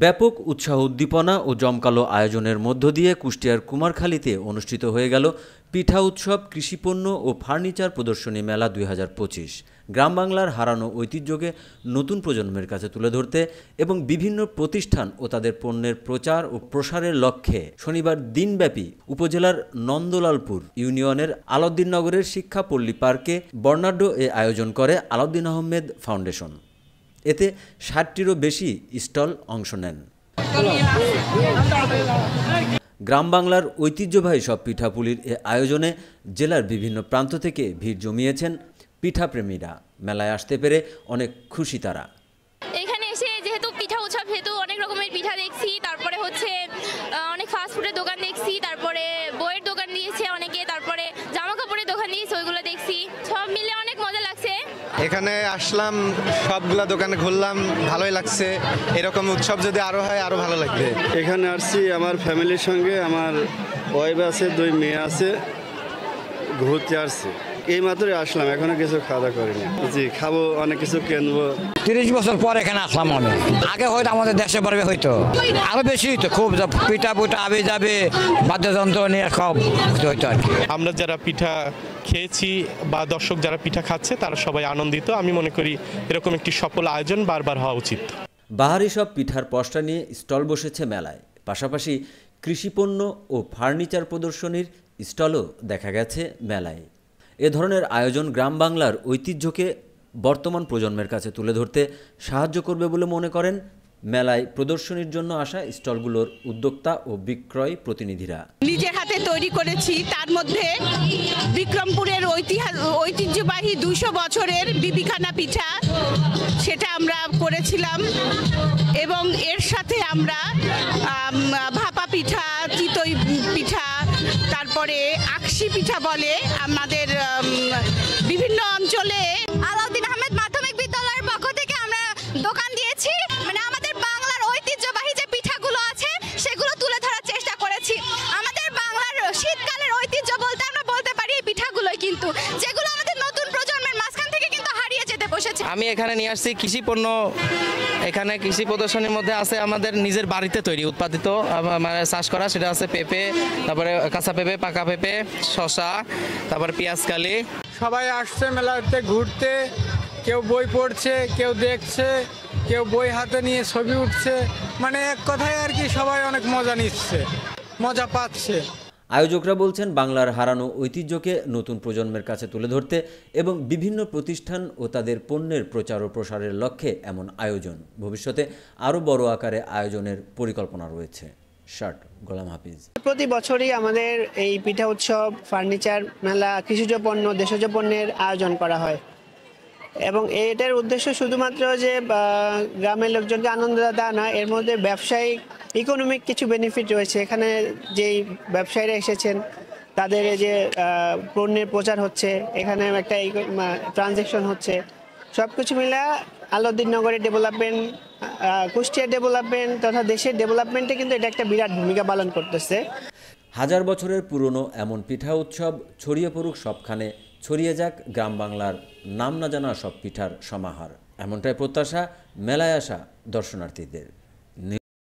ব্যাপক উৎসাহ উদ্দীপনা ও জমকালো আয়োজনের মধ্য দিয়ে কুষ্টিয়ার কুমারখালীতে অনুষ্ঠিত হয়ে গেল পিঠা উৎসব, কৃষিপণ্য ও ফার্নিচার প্রদর্শনী মেলা ২০২৫। গ্রাম বাংলার হারানো ঐতিহ্যকে নতুন প্রজন্মের কাছে তুলে ধরতে এবং বিভিন্ন প্রতিষ্ঠান ও তাদের পণ্যের প্রচার ও প্রসারের লক্ষ্যে শনিবার দিনব্যাপী উপজেলার নন্দলালপুর ইউনিয়নের আলাউদ্দিননগরের শিক্ষাপল্লী পার্কে বর্ণাঢ্য এ আয়োজন করে আলাউদ্দিন আহমেদ ফাউন্ডেশন। এতে ৬০টিরও বেশি স্টল অংশ নেন। গ্রাম বাংলার ঐতিহ্যবাহী সব পিঠাপুলির এ আয়োজনে জেলার বিভিন্ন প্রান্ত থেকে ভিড় জমিয়েছেন পিঠাপ্রেমীরা। মেলায় আসতে পেরে অনেক খুশি তারা। এখানে এসে যেহেতু পিঠা উৎসব, যেহেতু অনেক রকমের পিঠা দেখছি, তারপরে হচ্ছে অনেক ফাস্টফুডের দোকান দেখছি, তারপরে বইয়ের দোকান দিয়েছে অনেকে, তারপরে জামা কাপড়ের দোকান দিয়েছে, ওইগুলো দেখছি। সব মিলে অনেক মজা লাগছে। এখানে আসলাম, সবগুলা দোকানে ঘুরলাম, ভালোই লাগছে। এরকম উৎসব যদি আরো হয় আরো ভালো লাগবে। এখানে আসছি আমার ফ্যামিলির সঙ্গে, আমার ওয়াইফ আছে, 2 মেয়ে আছে, ঘুরতে আসছি। এই মাত্রই আসলাম, এখনো কিছু খাওয়া দাওয়া করিনি। জি, খাবো, অনেক কিছু কিনবো। 30 বছর পর এখানে আসলাম আমি। আগে হয়তো আমাদের দেশে পারবে, হয়তো আরো বেশি হইতো, খুব পিঠা পুঠা আবে যাবে, বাদ্যযন্ত্র নিয়ে সব হইতো আর কি। আমরা যারা পিঠা খেয়েছি বা দর্শক যারা পিঠা খাচ্ছে তারা সবাই আনন্দিত। আমি মনে করি এরকম একটি সফল আয়োজন বারবার হওয়া উচিত। বাহারি সব পিঠার পসরা নিয়ে স্টল বসেছে মেলায়। পাশাপাশি কৃষিপণ্য ও ফার্নিচার প্রদর্শনীর স্টলও দেখা গেছে মেলায়। এ ধরনের আয়োজন গ্রাম বাংলার ঐতিহ্যকে বর্তমান প্রজন্মের কাছে তুলে ধরতে সাহায্য করবে বলে মনে করেন মেলায় প্রদর্শনীর জন্য আসা স্টলগুলোর উদ্যোক্তা ও বিক্রয় প্রতিনিধিরা। নিজের হাতে তৈরি করেছি, তার মধ্যে বিক্রমপুরের ঐতিহ্যবাহী 200 বছরের বিবিখানা পিঠা, সেটা আমরা করেছিলাম। এবং এর সাথে আমরা ভাপা পিঠা, চিতই পিঠা, তারপরে আকশি পিঠা বলে আমাদের বিভিন্ন অঞ্চলে। আলাউদ্দিন আহমেদ মাধ্যমিক বিদ্যালয়ের পক্ষ থেকে আমরা দোকান দিয়েছি, মানে আমাদের বাংলার ঐতিহ্যবাহী যে পিঠাগুলো আছে সেগুলো তুলে ধরার চেষ্টা করেছি। আমাদের বাংলার শীতকালের ঐতিহ্য বলতে আমরা বলতে পারি এই পিঠাগুলোই, কিন্তু যেগুলো আমাদের নতুন প্রজন্মের মাঝখান থেকে কিন্তু হারিয়ে যেতে বসেছে। আমি এখানে নিয়ে আসছি কৃষি পণ্য। এখানে কৃষি প্রদর্শনীর মধ্যে আছে আমাদের নিজের বাড়িতে তৈরি উৎপাদিত মানে চাষ করা, সেটা আছে পেঁপে, তারপরে কাঁচা পেঁপে, পাকা পেঁপে, শসা, তারপরে পেঁয়াজকালি। সবাই আসছে মেলাতে ঘুরতে, কেউ বই পড়ছে, কেউ দেখছে, কেউ বই হাতে নিয়ে ছবি উঠছে। মানে এক কথায় আর কি, সবাই অনেক মজা নিচ্ছে, মজা পাচ্ছে। আয়োজকরা বলছেন, বাংলার হারানো ঐতিহ্যকে নতুন প্রজন্মের কাছে তুলে ধরতে এবং বিভিন্ন প্রতিষ্ঠান ও তাদের পণ্যের প্রচার ও প্রসারের লক্ষ্যে এমন আয়োজন। ভবিষ্যতে আরও বড় আকারে আয়োজনের পরিকল্পনা রয়েছে। গোলাম হাফিজ। প্রতি বছরই আমাদের এই পিঠা উৎসব, ফার্নিচার মেলা, কৃষিজ পণ্য, দেশজ পণ্যের আয়োজন করা হয়। এবং এটার উদ্দেশ্য শুধুমাত্র যে গ্রামের লোকজনকে আনন্দ দেওয়া নয়, এর মধ্যে ব্যবসায়িক ইকোনমিক কিছু বেনিফিট রয়েছে। এখানে যেই ব্যবসায়ীরা এসেছেন তাদের এই যে পণ্যের প্রচার হচ্ছে, এখানে একটা ট্রানজ্যাকশন হচ্ছে, সব কিছু মিলে আলাউদ্দিননগরের ডেভেলপমেন্ট, কুষ্টিয়ার ডেভেলপমেন্ট তথা দেশের ডেভেলপমেন্টে কিন্তু এটা একটা বিরাট ভূমিকা পালন করতেছে। হাজার বছরের পুরনো এমন পিঠা উৎসব ছড়িয়ে পড়ুক সবখানে, ছড়িয়ে যাক গ্রাম বাংলার নাম না জানা সব পিঠার সমাহার। এমনটাই প্রত্যাশা মেলায় আসা দর্শনার্থীদের।